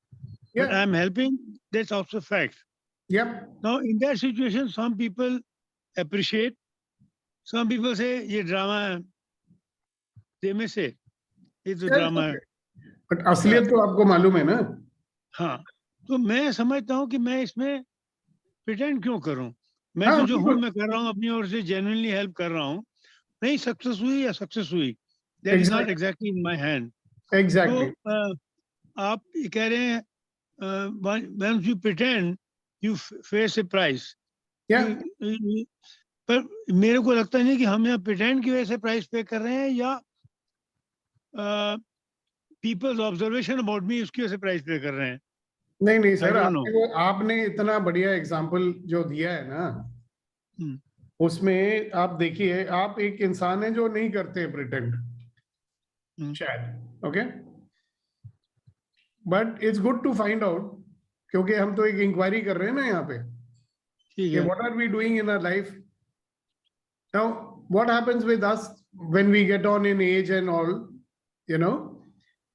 But I am helping, that's also fact. Now, in that situation, some people appreciate. Some people say, "Ye drama hai." They may say, "It's a drama hai." But असलियत तो आपको मालूम है ना? हाँ, तो मैं समझता हूँ कि मैं इसमें pretend क्यों करूँ? मैं तो जो हूँ मैं कर रहा हूँ अपनी ओर से genuinely help कर रहा हूँ. नहीं success हुई या success हुई, that is not exactly in my hand. Exactly. तो आप ये कह रहे हैं, once you pretend, you face a price. पर मेरे को लगता नहीं कि हम यहाँ pretend की वजह से price pay कर रहे हैं या people's observation about me उसकी वजह से price pay कर रहे हैं. नहीं सर, आपने इतना बढ़िया एग्जाम्पल जो दिया है ना, उसमें आप देखिए, आप एक इंसान है जो नहीं करते प्रिटेंड शायद, okay, but it's good to find out, क्योंकि हम तो एक इंक्वायरी कर रहे हैं ना यहाँ पे कि what are we doing in our life. Now what happens with us when we get on in age and all, you know,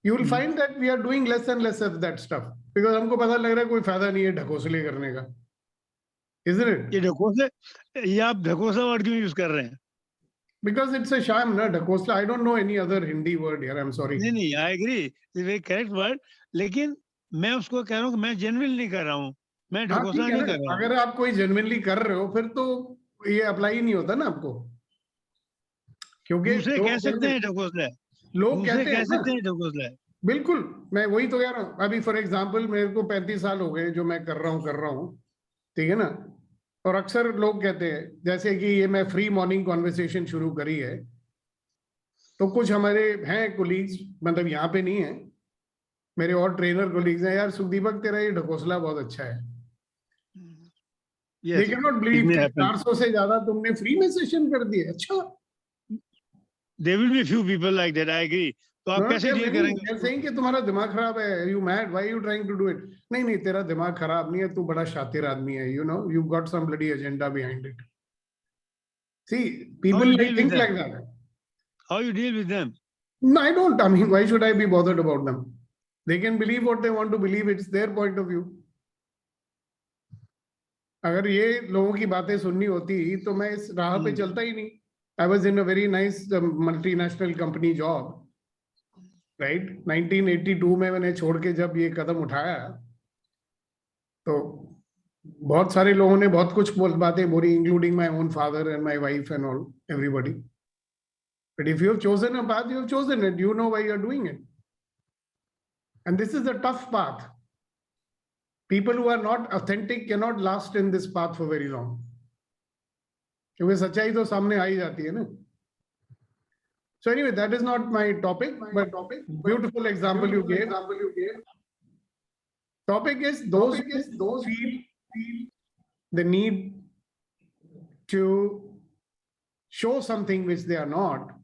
you will find that we are doing less and less of that stuff because हमको पता लग रहा है कोई फायदा नहीं है ढकोसले करने का, isn't it? ये ढकोसले, ये आप ढकोसला वर्ड क्यों यूज कर रहे हैं? Because it's a sham ना, ढकोसला. I don't know any other Hindi word here. I'm sorry. नहीं, I agree. It's a very correct word. लेकिन मैं उसको कह रहा हूँ कि मैं genuinely नहीं कर रहा हूँ, मैं ढकोसला नहीं कर रहा हूँ. अगर आप कोई genuinely कर रहे हो, फिर तो ये अप्लाई नहीं होता ना आपको, क्योंकि दूसरे कह सकते हैं ढकोसला, लोग कहते हैं ढकोसला. बिल्कुल, मैं वही तो कह रहा हूँ. अभी फॉर एग्जांपल मेरे को 35 साल हो गए जो मैं कर रहा हूँ, ठीक है ना, और अक्सर लोग कहते हैं जैसे कि ये मैं फ्री मॉर्निंग कॉन्वर्सेशन शुरू करी है, तो कुछ हमारे हैं कोलीग्स, मतलब यहाँ पे नहीं है, मेरे और ट्रेनर कोलीग्स हैं, यार सुखदीपक तेरा ये ढकोसला बहुत अच्छा है. They cannot believe 400 से ज्यादा तुमने फ्री में सेशन कर दिए. अच्छा, There will be a few people like that. I agree. तो आप कैसे डील करेंगे? They're saying कि तुम्हारा दिमाग खराब है. Are you mad? Why are you trying to do it? नहीं, तेरा दिमाग खराब नहीं है, तू बड़ा शातिर आदमी है. You know, you've got some bloody agenda behind it. See, people think like that. How you deal with them? No, I don't. I mean, why should I be bothered about them? They can believe what they want to believe. It's their point of view. अगर ये लोगों की बातें सुननी होती तो मैं इस राह पे चलता ही नहीं. I was in a very nice multinational company job. Right 1982 में मैंने छोड़ के जब ये कदम उठाया तो बहुत सारे लोगों ने बहुत कुछ बातें बोली, including my own father and my wife and all everybody. But if you have chosen a path, you have chosen it, you know why you are doing it. And this is a tough path. People who are not authentic can not last in this path for very long, क्योंकि सच्चाई तो सामने आ ही जाती है ना. So anyway, that is not my topic, but beautiful example you gave. Topic is those who feel the need to show something which they are not,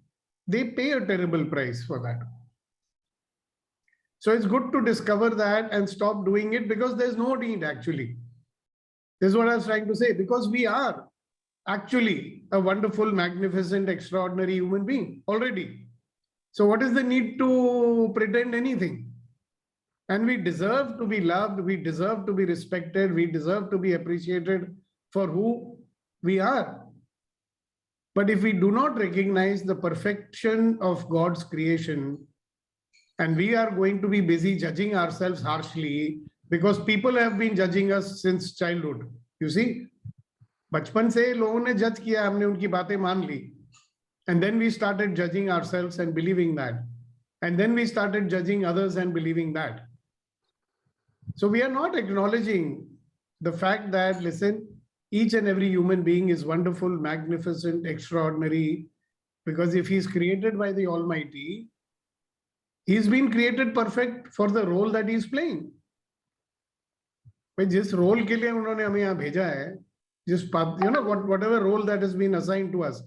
they pay a terrible price for that. So it's good to discover that and stop doing it, because there's no need actually. This is what I was trying to say, because we are actually a wonderful, magnificent, extraordinary human being already. So what is the need to pretend anything? And we deserve to be loved, we deserve to be respected, we deserve to be appreciated for who we are. But if we do not recognize the perfection of God's creation, and we are going to be busy judging ourselves harshly, because people have been judging us since childhood, you see? बचपन से लोगों ने जज किया, हमने उनकी बातें मान ली, and then we started judging ourselves and believing that, and then we started judging others and believing that. So we are not acknowledging the fact that, listen, each and every human being is wonderful, magnificent, extraordinary, because if he's created by the Almighty, he's been created perfect for the role that he's playing. भाई जिस role के लिए उन्होंने हमें यहाँ भेजा है, just whatever role that has been assigned to us,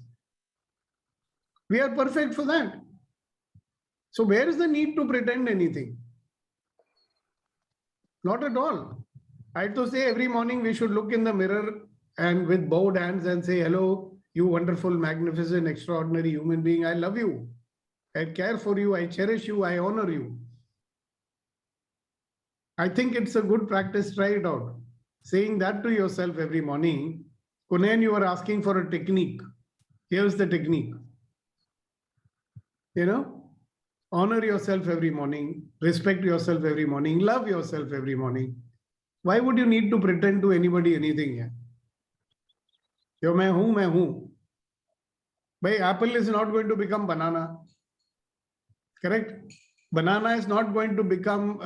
we are perfect for that. So where is the need to pretend anything? Not at all. I have to say every morning we should look in the mirror and with bowed hands and say, hello, you wonderful, magnificent, extraordinary human being. I love you. I care for you. I cherish you. I honor you. I think it's a good practice. Try it out. Saying that to yourself every morning. Kunayan, you are asking for a technique. Here's the technique. Honor yourself every morning, respect yourself every morning, love yourself every morning. Why would you need to pretend to anybody anything here? Yo, main hu. But apple is not going to become banana. Correct? Banana is not going to become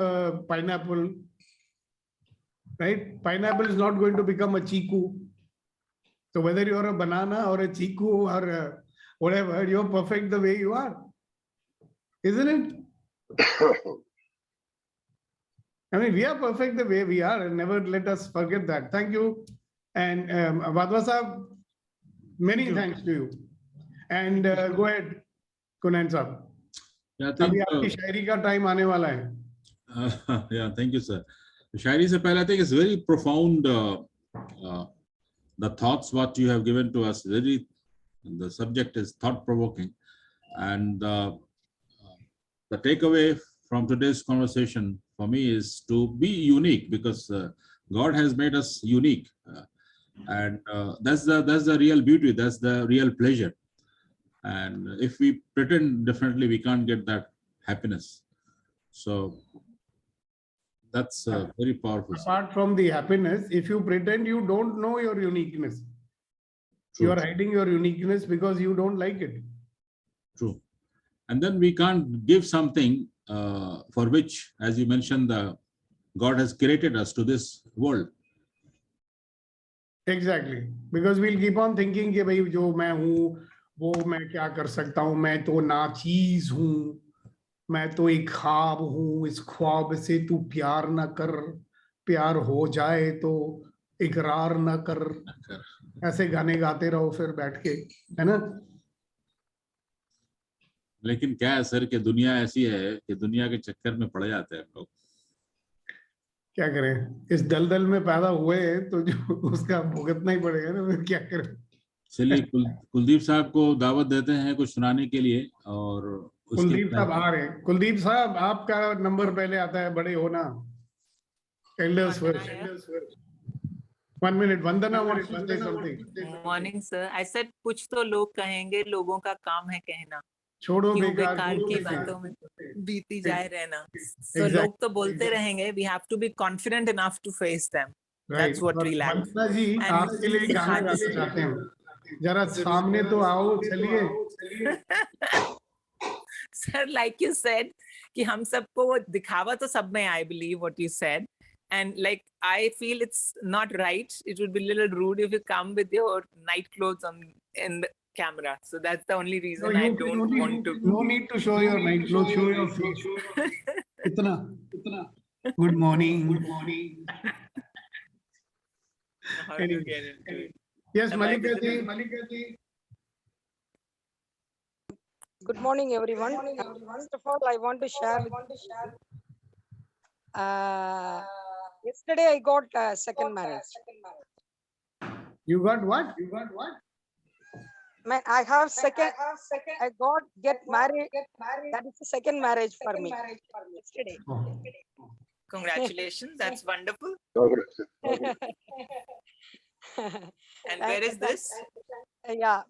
pineapple. Right? Pineapple is not going to become a chiku. So whether you're a banana or a chiku or whatever, you're perfect the way you are. Isn't it? I mean, we are perfect the way we are, and never let us forget that. Thank you. And Vadwa Sahab, many thanks to you. And go ahead, Kunayan Sahab. Yeah, I think, आपकी शायरी का time आने वाला है. Yeah, thank you, sir. शायरी से पहले, I think it's very profound. The thoughts what you have given to us, the subject is thought-provoking, and the takeaway from today's conversation for me is to be unique, because God has made us unique, and that's the real beauty, that's the real pleasure. And if we pretend differently, we can't get that happiness. So that's very powerful. Apart from the happiness, if you pretend you don't know your uniqueness, True. you are hiding your uniqueness because you don't like it. True. And then we can't give something for which, as you mentioned, God has created us to this world. Exactly. Because we'll keep on thinking कि भाई जो मैं हूँ वो मैं क्या कर सकता हूँ, मैं तो नाचीज हूँ, मैं तो एक ख्वाब हूँ, इस ख्वाब से तू प्यार ना कर, प्यार हो जाए तो इकरार ना कर, ऐसे गाने गाते रहो फिर बैठ के, है ना? लेकिन क्या है सर कि दुनिया ऐसी है कि दुनिया के चक्कर में पड़ जाते हैं लोग. क्या करें, इस दलदल में पैदा हुए तो जो उसका भुगतना ही पड़ेगा ना, फिर क्या करें. चलिए कुलदीप साहब को दावत देते हैं कुछ सुनाने के लिए. और कुलदीप साहब आ रहे हैं. कुलदीप साहब, आपका नंबर पहले आता है, बड़े हो ना. Elders first. 1 minute. Vandana wants to say something. Morning sir. I said कुछ तो लोग कहेंगे, लोगों का काम है कहना, छोड़ो क्यों बेकार बेकार छोड़ो की बेकार। बातों में बीती जाए रहना। So Exactly. लोग तो बोलते रहेंगे, we have to be confident enough to face them. Right. That's what और we lack. Vandana ji And आपके लिए गाना हाँ गाना जी। चाहते हैं, जरा सामने तो आओ, चलिए। Sir, like you said, कि हम सबको वो दिखावा तो सब में, I believe what you said. And like, I feel it's not right. It would be a little rude if you come with your night clothes on in the camera. So that's the only reason I don't want to. No need to show your night clothes, show your face. Itna. Good morning. Good morning. How do you get into it? Yes, Am I Malika ji. visible? Good morning, everyone. First of all, I want to share. Yesterday, I got second marriage. You got what? Man, I have second. I get married. That is the second marriage for me. Yesterday. Congratulations, that's wonderful. And Thank where you, is this? Yeah.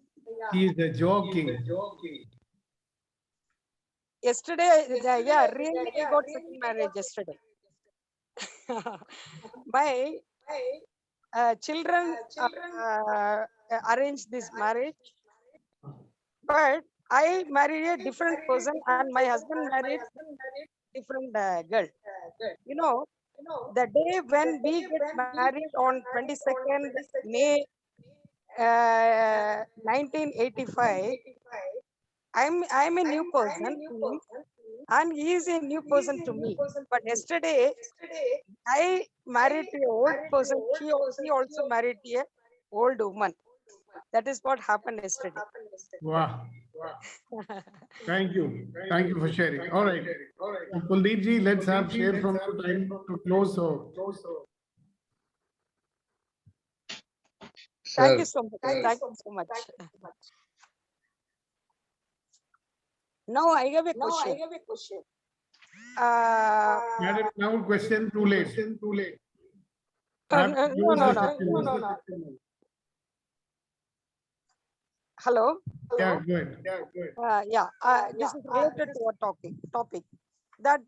He is joking. Yesterday, yeah, really, I got second marriage yesterday. My children arranged this marriage, but I married a different person, and my husband married different girl. You know, the day when we get married on 22nd May 1985, I'm a new person to him, and he is a new person to me. But yesterday, I married to an old person. He also married to an old woman. That is what happened yesterday. Wow. Thank you. Thank you for sharing. All right. Kuldeep ji, let's have share from you time to close. So. Thank you so much. Thank you so much. Now I have a question. Madam, now question too late. No. Hello. Yeah, go ahead. This is related to our topic. That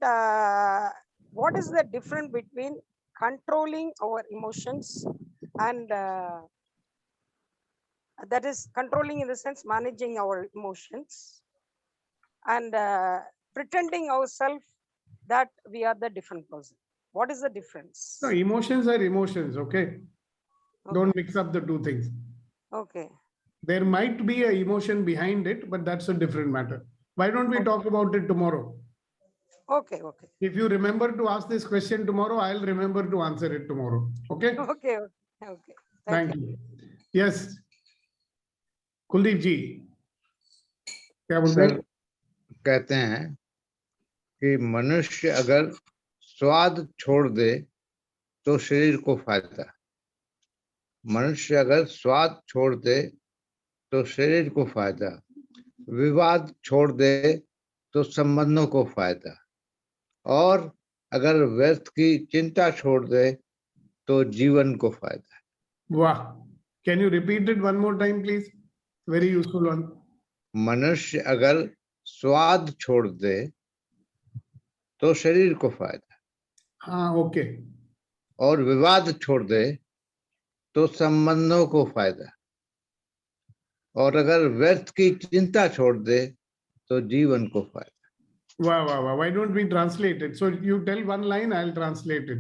what is the difference between controlling our emotions and that is controlling in the sense managing our emotions and pretending ourselves that we are the different person? What is the difference? No, emotions are emotions, okay? Don't mix up the two things. Okay. There might be an emotion behind it, but that's a different matter. Why don't we talk about it tomorrow? Okay. If you remember to ask this question tomorrow, I'll remember to answer it tomorrow. Okay? Okay. Thank you. Yes. Kuldeep ji. क्या बोलते हैं? कहते हैं कि मनुष्य अगर स्वाद छोड़ दे तो शरीर को फायदा। मनुष्य अगर स्वाद छोड़ दे तो शरीर को फायदा, विवाद छोड़ दे तो संबंधों को फायदा, और अगर व्यर्थ की चिंता छोड़ दे तो जीवन को फायदा। वाह, can you repeat it one more time please? Very useful one. मनुष्य अगर स्वाद छोड़ दे तो शरीर को फायदा। हाँ, ओके। और विवाद छोड़ दे तो संबंधों को फायदा, और अगर व्यर्थ की चिंता छोड़ दे तो जीवन को फायदा। वाह। Why don't we translate it? So you tell one line, I'll translate it.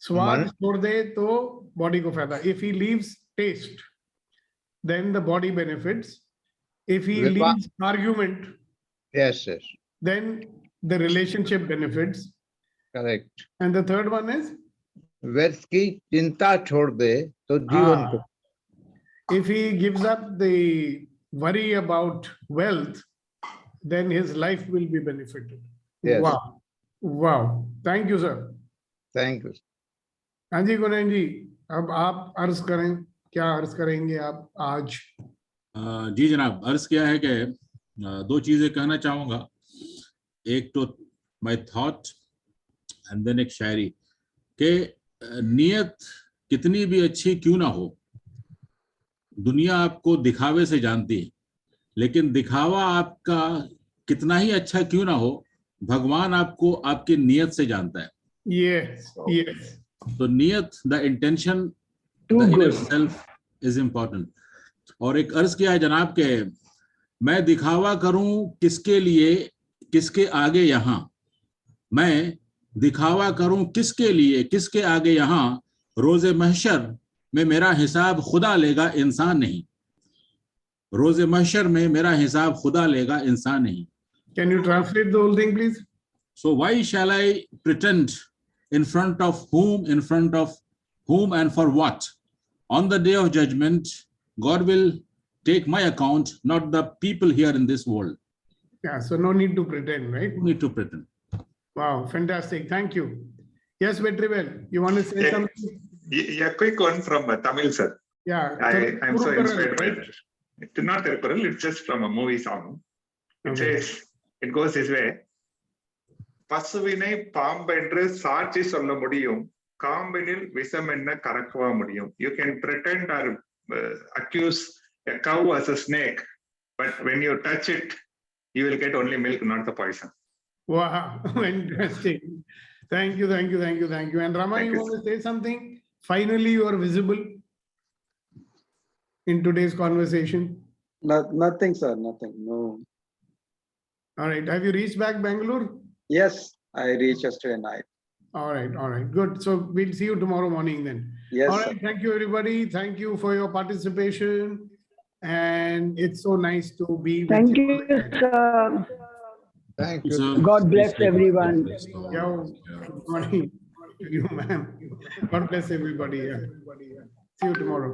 स्वाद छोड़ दे तो body को फायदा. If he leaves taste, then the body benefits. If he leaves argument, yes, then the relationship benefits. Correct. And the third one is? व्यर्थ की चिंता छोड़ दे तो जीवन को। If he gives up the worry about wealth, then his life will be benefited. Yes. Wow. Thank you, sir. Thank you. हाँ जी गुणेन जी, अब आप अर्ज करें, क्या अर्ज करेंगे आप आज? जी जनाब, अर्ज किया है कि दो चीजें कहना चाहूंगा। एक तो माय थॉट एंड देन एक शायरी के नियत कितनी भी अच्छी क्यों ना हो, दुनिया आपको दिखावे से जानती है, लेकिन दिखावा आपका कितना ही अच्छा क्यों ना हो, भगवान आपको आपकी नियत से जानता है. Yes, yes. तो नियत, the intention, Too the inner good. Self is important. और एक अर्ज किया है जनाब के, मैं दिखावा करूं किसके लिए, किसके आगे यहाँ, मैं दिखावा करूं किसके लिए, किसके आगे यहाँ, रोजे महशर में मेरा हिसाब खुदा लेगा, इंसान नहीं. रोजे महशर में मेरा हिसाब खुदा लेगा, इंसान नहीं. Can you translate the whole thing, please? So why shall I pretend in front of whom and for what? On the day of judgment, God will take my account, not the people here in this world. Yeah, so no need to pretend, right? No need to pretend. Wow, fantastic. Thank you. Yes, Vetrivel, you want to say something? A quick one from Tamil, sir. Yeah. I'm so Thirukkural, inspired by right? it. It's not Thirukkural, it's just from a movie song. It Okay. says, it goes this way. பசுவினை பாம்பென்று சாட்சி சொல்ல முடியும், காம்பினில் விஷம் என்ன கறக்கவா முடியும். You can pretend or accuse a cow as a snake, but when you touch it, you will get only milk, not the poison. Wow, interesting. Thank you, thank you, thank you, thank you. And Rama, Thank you you, want to say something? Finally, you are visible in today's conversation. Nothing, sir, nothing, no. All right. Have you reached back Bangalore? Yes, I reached yesterday night. All right, good. So we'll see you tomorrow morning then. Yes, All sir. right, thank you everybody. Thank you for your participation. And it's so nice to be with Thank you. you, sir. Thank Sir, you. God bless please take everyone. Yeah, good morning to you, ma'am. God bless everybody. Yeah. See you tomorrow.